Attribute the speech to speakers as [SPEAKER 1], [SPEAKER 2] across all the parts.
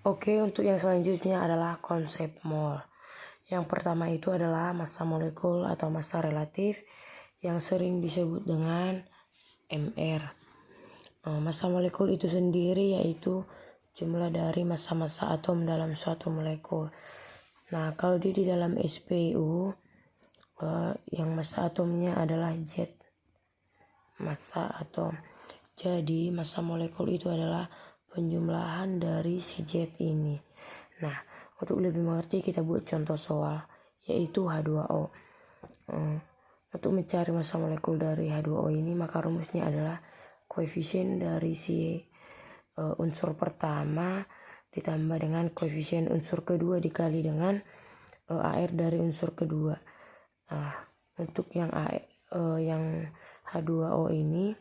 [SPEAKER 1] Oke, untuk yang selanjutnya adalah konsep mol. Yang pertama itu adalah massa molekul atau massa relatif yang sering disebut dengan MR. Massa molekul itu sendiri yaitu jumlah dari massa-massa atom dalam suatu molekul. Nah, kalau di dalam SPU yang massa atomnya adalah Z, massa atom. Jadi massa molekul itu adalah penjumlahan dari si Z ini. Nah, untuk lebih mengerti kita buat contoh soal, yaitu H2O. Untuk mencari massa molekul dari H2O ini, maka rumusnya adalah koefisien dari si unsur pertama ditambah dengan koefisien unsur kedua dikali dengan AR dari unsur kedua. Nah, untuk yang H2O ini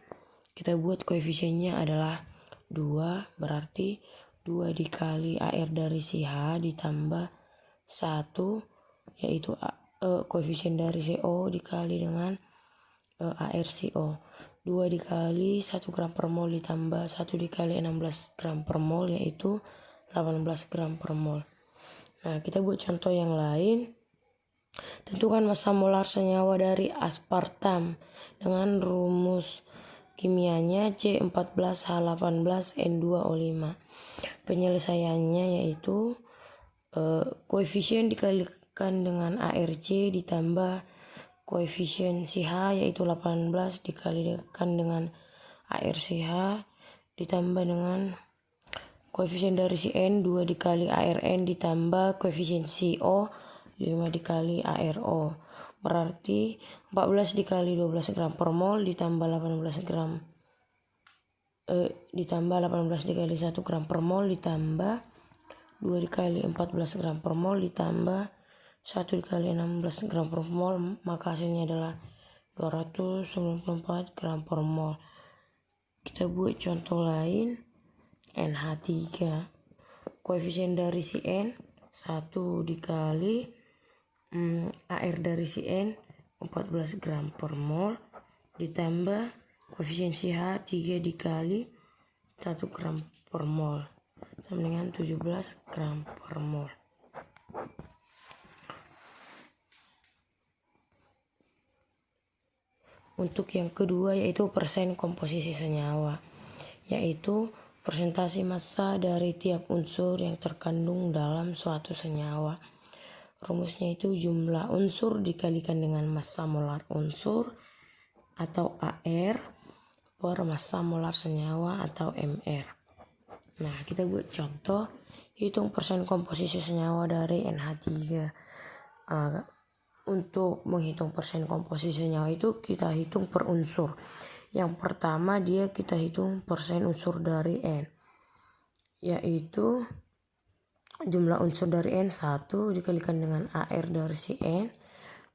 [SPEAKER 1] kita buat koefisiennya adalah 2, berarti 2 dikali AR dari si H ditambah 1, yaitu koefisien dari CO dikali dengan AR CO. 2 dikali 1 gram per mol ditambah 1 dikali 16 gram per mol, yaitu 18 gram per mol. Nah, kita buat contoh yang lain. Tentukan massa molar senyawa dari aspartam dengan rumus kimianya C14H18N2O5. Penyelesaiannya yaitu koefisien dikalikan dengan ARC ditambah koefisien CH yaitu 18 dikalikan dengan ARCH ditambah dengan koefisien dari CN 2 dikali ARN ditambah koefisien CO 5 dikali ARO, berarti 14 dikali 12 gram per mol ditambah 18 dikali 1 gram per mol ditambah 2 dikali 14 gram per mol ditambah 1 dikali 16 gram per mol, maka hasilnya adalah 294 gram per mol. Kita buat contoh lain, NH3. Koefisien dari CN 1 dikali AR dari CN 14 gram per mol ditambah koefisien CH 3 dikali 1 gram per mol sama dengan 17 gram per mol. Untuk yang kedua yaitu persen komposisi senyawa, yaitu persentase massa dari tiap unsur yang terkandung dalam suatu senyawa. Rumusnya itu jumlah unsur dikalikan dengan massa molar unsur atau AR per massa molar senyawa atau MR. Nah, kita buat contoh, hitung persen komposisi senyawa dari NH3. Untuk menghitung persen komposisi senyawa itu kita hitung per unsur. Yang pertama kita hitung persen unsur dari N, yaitu jumlah unsur dari N 1 dikalikan dengan AR dari si N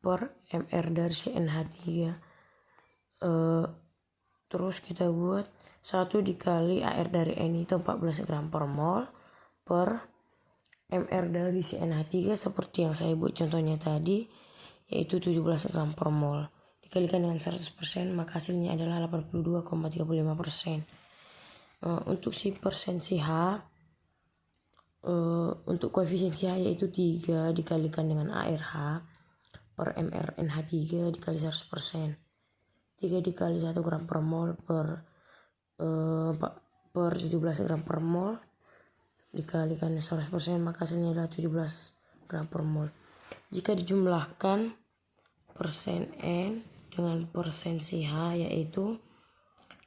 [SPEAKER 1] per MR dari si NH3. Terus kita buat 1 dikali AR dari N itu 14 gram per mol per MR dari si NH3 seperti yang saya buat contohnya tadi, yaitu 17 gram per mol. Dikalikan dengan 100%, maka hasilnya adalah 82,35%. Untuk si persen CH, untuk koefisien CH yaitu 3 dikalikan dengan ARH per MR NH3 dikali 100%. 3 dikali 1 gram per mol per 17 gram per mol dikalikan 100%, maka hasilnya adalah 17 gram per mol. Jika dijumlahkan persen N dengan persen CH yaitu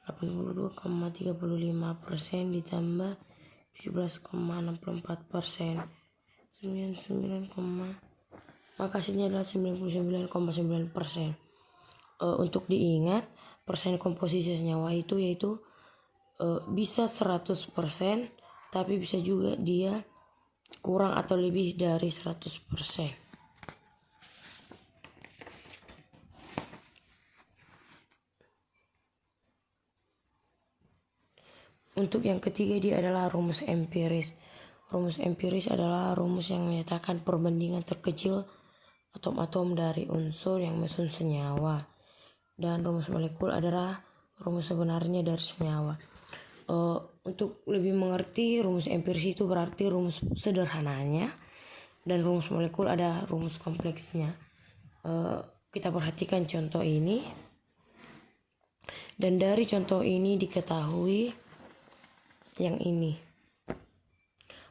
[SPEAKER 1] 82,35% ditambah 17,64%, 99, maka hasilnya adalah 99,9%. Untuk diingat, persen komposisi senyawa itu yaitu bisa 100%, tapi bisa juga dia kurang atau lebih dari 100%. Untuk yang ketiga dia adalah rumus empiris. Rumus empiris adalah rumus yang menyatakan perbandingan terkecil atom-atom dari unsur yang menyusun senyawa. Dan rumus molekul adalah rumus sebenarnya dari senyawa. Untuk lebih mengerti rumus empiris itu berarti rumus sederhananya, dan rumus molekul ada rumus kompleksnya. Kita perhatikan contoh ini, dan dari contoh ini diketahui yang ini.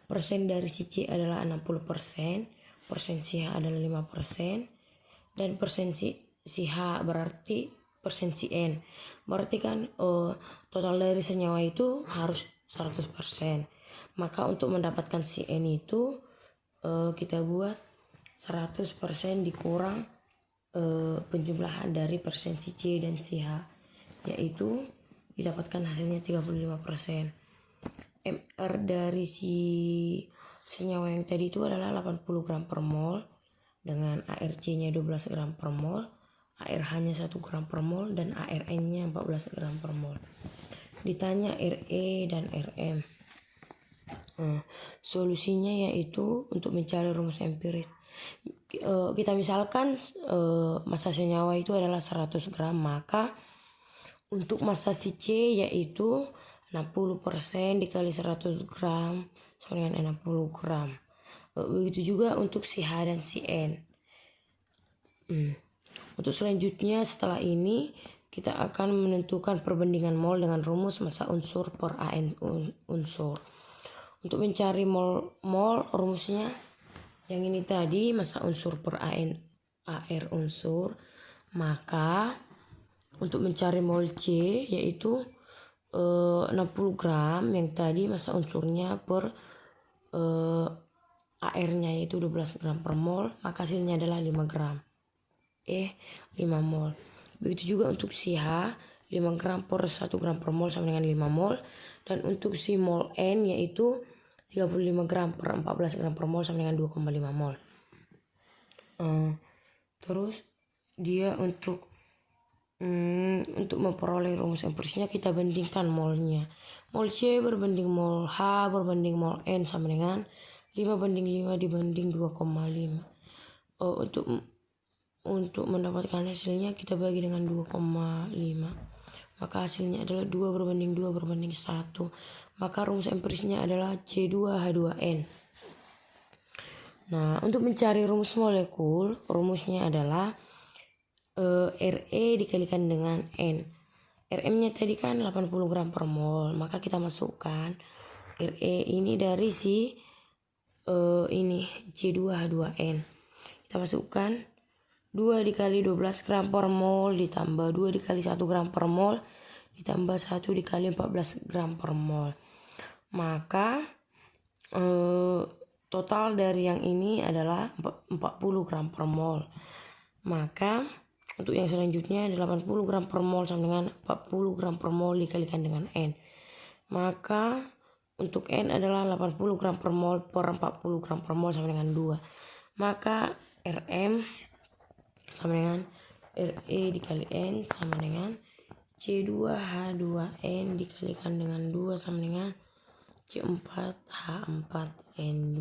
[SPEAKER 1] Persen dari si C adalah 60%, persen si H adalah 5%, dan persen si H berarti persen si N. Berarti kan total dari senyawa itu harus 100%. Maka untuk mendapatkan si N itu kita buat 100% dikurang penjumlahan dari persen si C dan si H, yaitu didapatkan hasilnya 35%. MR dari si senyawa yang tadi itu adalah 80 gram per mol dengan ARC-nya 12 gram per mol, ARH-nya 1 gram per mol, dan ARN-nya 14 gram per mol. Ditanya RE dan RM. Solusinya yaitu untuk mencari rumus empiris. Kita misalkan massa senyawa itu adalah 100 gram, maka untuk massa si C yaitu 60% dikali 100 gram sama dengan 60 gram. Begitu juga untuk si H dan si N. Untuk selanjutnya setelah ini kita akan menentukan perbandingan mol dengan rumus massa unsur per AN unsur. Untuk mencari mol rumusnya yang ini tadi, massa unsur per AR unsur. Maka untuk mencari mol C yaitu 60 gram yang tadi massa unsurnya per AR-nya yaitu 12 gram per mol, maka hasilnya adalah 5 gram. 5 mol. Begitu juga untuk si H, 5 gram per 1 gram per mol sama dengan 5 mol. Dan untuk si mol N yaitu 35 gram per 14 gram per mol sama dengan 2,5 mol. Terus dia untuk memperoleh rumus empirisnya kita bandingkan molnya. Mol C berbanding mol H berbanding mol N sama dengan 5:5 dibanding 2,5. Untuk mendapatkan hasilnya kita bagi dengan 2,5. Maka hasilnya adalah 2:2:1. Maka rumus empirisnya adalah C2H2N. Nah, untuk mencari rumus molekul, rumusnya adalah RE dikalikan dengan N. RM-nya tadi kan 80 gram per mol, maka kita masukkan RE ini dari si ini C2H2N. Kita masukkan 2 dikali 12 gram per mol ditambah 2 dikali 1 gram per mol ditambah 1 dikali 14 gram per mol. Maka total dari yang ini adalah 40 gram per mol. Maka untuk yang selanjutnya 80 gram per mol sama dengan 40 gram per mol dikalikan dengan N. Maka untuk N adalah 80 gram per mol per 40 gram per mol sama dengan 2. Maka RM sama dengan RE dikali N sama dengan C2H2N dikalikan dengan 2 sama dengan C4H4N2.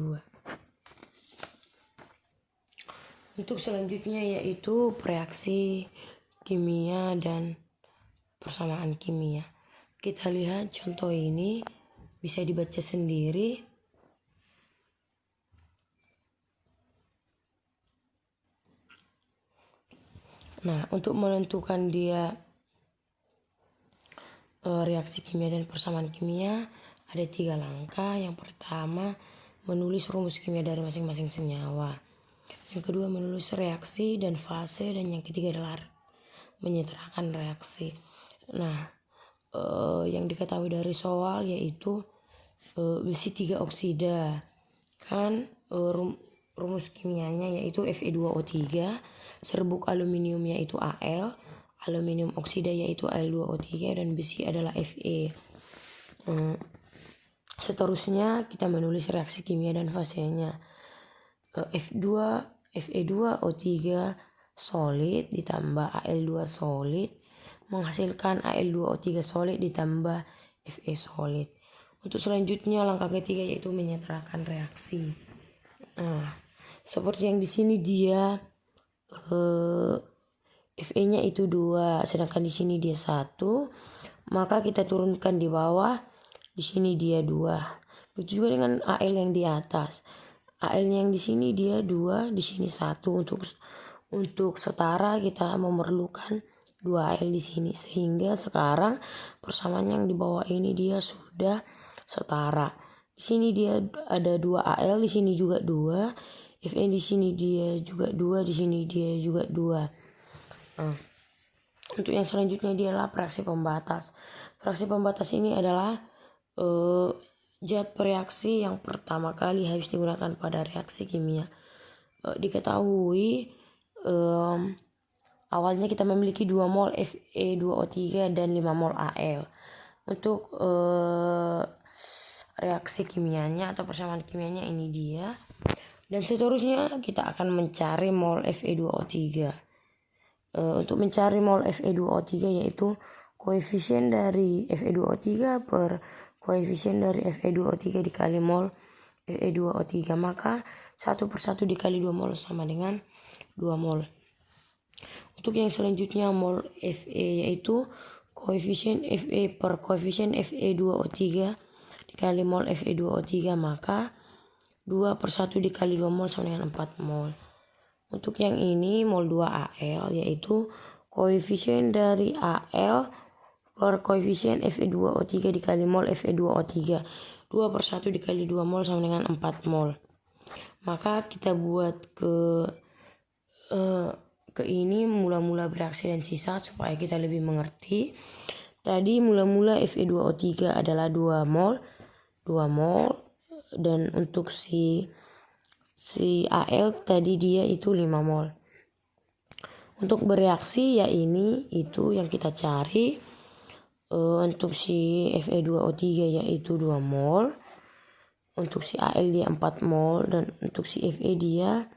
[SPEAKER 1] Untuk selanjutnya yaitu reaksi kimia dan persamaan kimia. Kita lihat contoh ini bisa dibaca sendiri. Nah, untuk menentukan dia reaksi kimia dan persamaan kimia ada 3 langkah. Yang pertama, menulis rumus kimia dari masing-masing senyawa. Yang kedua, menulis reaksi dan fase, dan yang ketiga adalah menyetarakan reaksi. Nah, yang diketahui dari soal yaitu besi 3 oksida. Kan rumus kimianya yaitu Fe2O3, serbuk aluminiumnya itu Al, aluminium oksida yaitu Al2O3, dan besi adalah Fe. Seterusnya kita menulis reaksi kimia dan fasenya. Fe2O3 solid ditambah Al2 solid menghasilkan Al2O3 solid ditambah Fe solid. Untuk selanjutnya langkah ketiga yaitu menyetarakan reaksi. Nah, seperti yang di sini dia Fe-nya itu 2, sedangkan di sini dia 1. Maka kita turunkan di bawah di sini dia 2. Begitu juga dengan AL yang di atas. AL yang di sini dia 2, di sini 1. Untuk setara kita memerlukan 2 AL di sini, sehingga sekarang persamaan yang di bawah ini dia sudah setara. Di sini dia ada 2 AL, di sini juga 2. Fe di sini dia juga 2, di sini dia juga 2. Nah, untuk yang selanjutnya dia adalah reaksi pembatas. Reaksi pembatas ini adalah zat bereaksi yang pertama kali habis digunakan pada reaksi kimia. Diketahui awalnya kita memiliki 2 mol Fe2O3 dan 5 mol Al. Untuk reaksi kimianya atau persamaan kimianya ini dia. Dan seterusnya kita akan mencari mol Fe2O3. Untuk mencari mol Fe2O3 yaitu koefisien dari Fe2O3 per koefisien dari Fe2O3 dikali mol Fe2O3. Maka 1/1 dikali 2 mol sama dengan 2 mol. Untuk yang selanjutnya mol Fe yaitu koefisien Fe per koefisien Fe2O3 dikali mol Fe2O3, maka 2/1 dikali 2 mol sama dengan 4 mol. Untuk yang ini mol 2Al yaitu koefisien dari Al per koefisien Fe2O3 dikali mol Fe2O3. 2/1 dikali 2 mol sama dengan 4 mol. Maka kita buat ke ini mula-mula bereaksi dan sisa supaya kita lebih mengerti. Tadi mula-mula Fe2O3 adalah 2 mol dan untuk si Al tadi dia itu 5 mol. Untuk bereaksi ya ini itu yang kita cari. Untuk si Fe2O3 yaitu 2 mol. Untuk si Al dia 4 mol dan untuk si Fe dia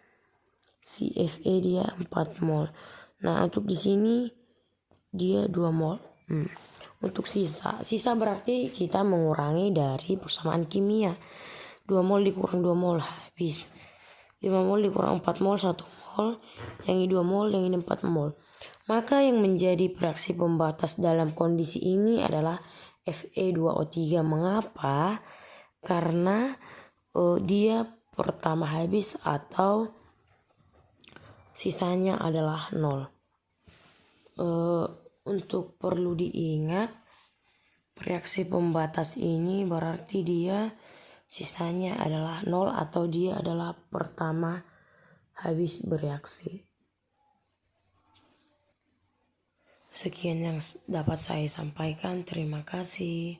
[SPEAKER 1] 4 mol. Nah, untuk di sini dia 2 mol. Untuk sisa berarti kita mengurangi dari persamaan kimia. 2 mol dikurang 2 mol habis. 5 mol dikurang 4 mol 1 mol. Yang ini 2 mol, yang ini 4 mol. Maka yang menjadi reaksi pembatas dalam kondisi ini adalah Fe2O3. Mengapa? Karena dia pertama habis atau sisanya adalah 0. Untuk perlu diingat, reaksi pembatas ini berarti dia sisanya adalah 0 atau dia adalah pertama habis bereaksi. Sekian yang dapat saya sampaikan. Terima kasih.